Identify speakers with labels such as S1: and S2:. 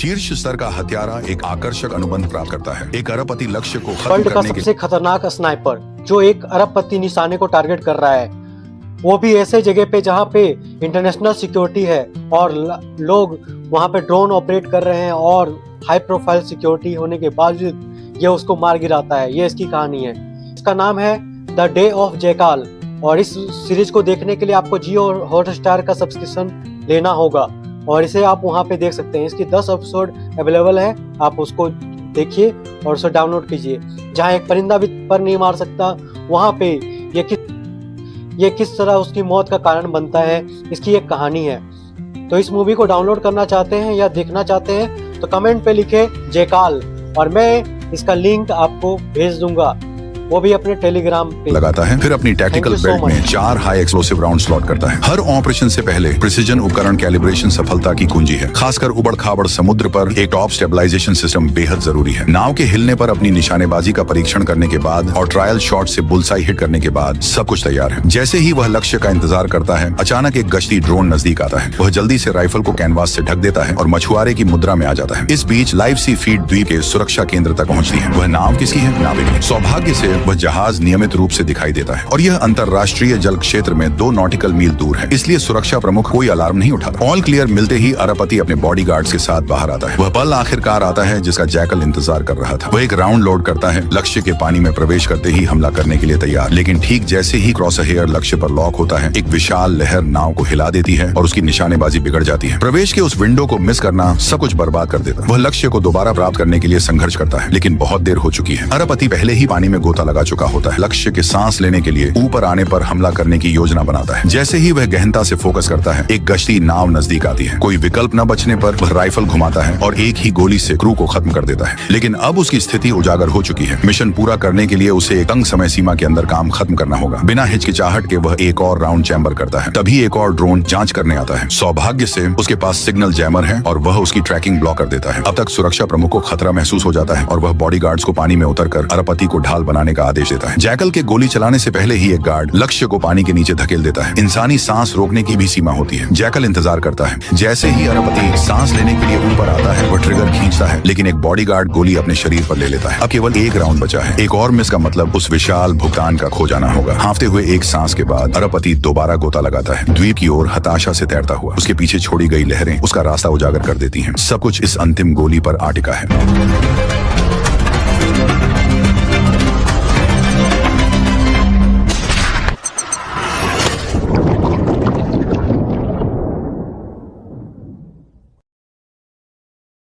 S1: शीर्ष स्तर का हत्यारा एक आकर्षक अनुबंध प्राप्त करता है। एक अरबपति लक्ष्य को खत्म
S2: वर्ल्ड का
S1: करने
S2: सबसे खतरनाक स्नाइपर जो एक अरबपति निशाने को टारगेट कर रहा है, वो भी ऐसे जगह पे जहाँ पे इंटरनेशनल सिक्योरिटी है और लोग वहाँ पे ड्रोन ऑपरेट कर रहे हैं और हाई प्रोफाइल सिक्योरिटी होने के बावजूद ये उसको मार गिराता है। ये इसकी कहानी है। इसका नाम है द डे ऑफ जैकाल और इस सीरीज को देखने के लिए आपको जियो हॉटस्टार का सब्सक्रिप्शन लेना होगा और इसे आप वहाँ पे देख सकते हैं। इसकी 10 एपिसोड अवेलेबल है, आप उसको देखिए और उसे डाउनलोड कीजिए। जहाँ एक परिंदा भी पर नहीं मार सकता, वहाँ पे ये किस तरह उसकी मौत का कारण बनता है, इसकी एक कहानी है। तो इस मूवी को डाउनलोड करना चाहते हैं या देखना चाहते हैं तो कमेंट पे लिखे जैकाल और मैं इसका लिंक आपको भेज दूंगा, वो भी अपने टेलीग्राम पे
S1: लगाता है। फिर अपनी टैक्टिकल बेल्ट में 4 हाई एक्सप्लोसिव राउंड स्लॉट करता है। हर ऑपरेशन से पहले प्रिसीजन उपकरण कैलिब्रेशन सफलता की कुंजी है। खासकर उबड़ खाबड़ समुद्र पर एक टॉप स्टेबलाइजेशन सिस्टम बेहद जरूरी है। नाव के हिलने पर अपनी निशानेबाजी का परीक्षण करने के बाद और ट्रायल शॉट से बुलसाई हिट करने के बाद सब कुछ तैयार है। जैसे ही वह लक्ष्य का इंतजार करता है, अचानक एक गश्ती ड्रोन नजदीक आता है। वह जल्दी से राइफल को कैनवास से ढक देता है और मछुआरे की मुद्रा में आ जाता है। इस बीच लाइव सी फीड द्वीप के सुरक्षा केंद्र तक पहुंचती है। वह नाव किसकी है? नाविक की। सौभाग्य से वह जहाज नियमित रूप से दिखाई देता है और यह अंतरराष्ट्रीय जल क्षेत्र में 2 नॉटिकल मील दूर है, इसलिए सुरक्षा प्रमुख कोई अलार्म नहीं उठाता। ऑल क्लियर मिलते ही अरबपति अपने बॉडीगार्ड्स के साथ बाहर आता है। वह पल आखिरकार आता है जिसका जैकल इंतजार कर रहा था। वह एक राउंड लोड करता है, लक्ष्य के पानी में प्रवेश करते ही हमला करने के लिए तैयार। लेकिन ठीक जैसे ही क्रॉस हेयर लक्ष्य पर लॉक होता है, एक विशाल लहर नाव को हिला देती है और उसकी निशानेबाजी बिगड़ जाती है। प्रवेश के उस विंडो को मिस करना सब कुछ बर्बाद कर देता है। वह लक्ष्य को दोबारा प्राप्त करने के लिए संघर्ष करता है, लेकिन बहुत देर हो चुकी है। अरबपति पहले ही पानी में गोता लगा चुका होता है। लक्ष्य के सांस लेने के लिए ऊपर आने पर हमला करने की योजना बनाता है। जैसे ही वह गहनता से फोकस करता है, एक गश्ती नाव नजदीक आती है। कोई विकल्प न बचने पर वह राइफल घुमाता है और एक ही गोली से क्रू को खत्म कर देता है। लेकिन अब उसकी स्थिति उजागर हो चुकी है। मिशन पूरा करने के लिए उसे एक तंग समय सीमा के अंदर काम खत्म करना होगा। बिना हिचकिचाहट के वह एक और राउंड चैम्बर करता है। तभी एक और ड्रोन जांच करने आता है। सौभाग्य से उसके पास सिग्नल जैमर है और वह उसकी ट्रैकिंग ब्लॉक कर देता है। अब तक सुरक्षा प्रमुख को खतरा महसूस हो जाता है और वह बॉडीगार्ड्स को पानी में उतरकर अरबपति को ढाल बनाने का आदेश देता है। जैकल के गोली चलाने से पहले ही एक गार्ड लक्ष्य को पानी के नीचे धकेल देता है। इंसानी सांस रोकने की भी सीमा होती है। जैकल इंतजार करता है। जैसे ही अरबपति सांस लेने के लिए ऊपर आता है, वह ट्रिगर खींचता है, लेकिन एक बॉडीगार्ड गोली अपने शरीर पर ले लेता है। अब केवल एक राउंड बचा है। एक और मिस का मतलब उस विशाल भुगतान का खो जाना होगा। हांफते हुए एक सांस के बाद अरबपति दोबारा गोता लगाता है, द्वीप की ओर हताशा से तैरता हुआ। उसके पीछे छोड़ी गई लहरें उसका रास्ता उजागर कर देती हैं। सब कुछ इस अंतिम गोली पर आ टिका है।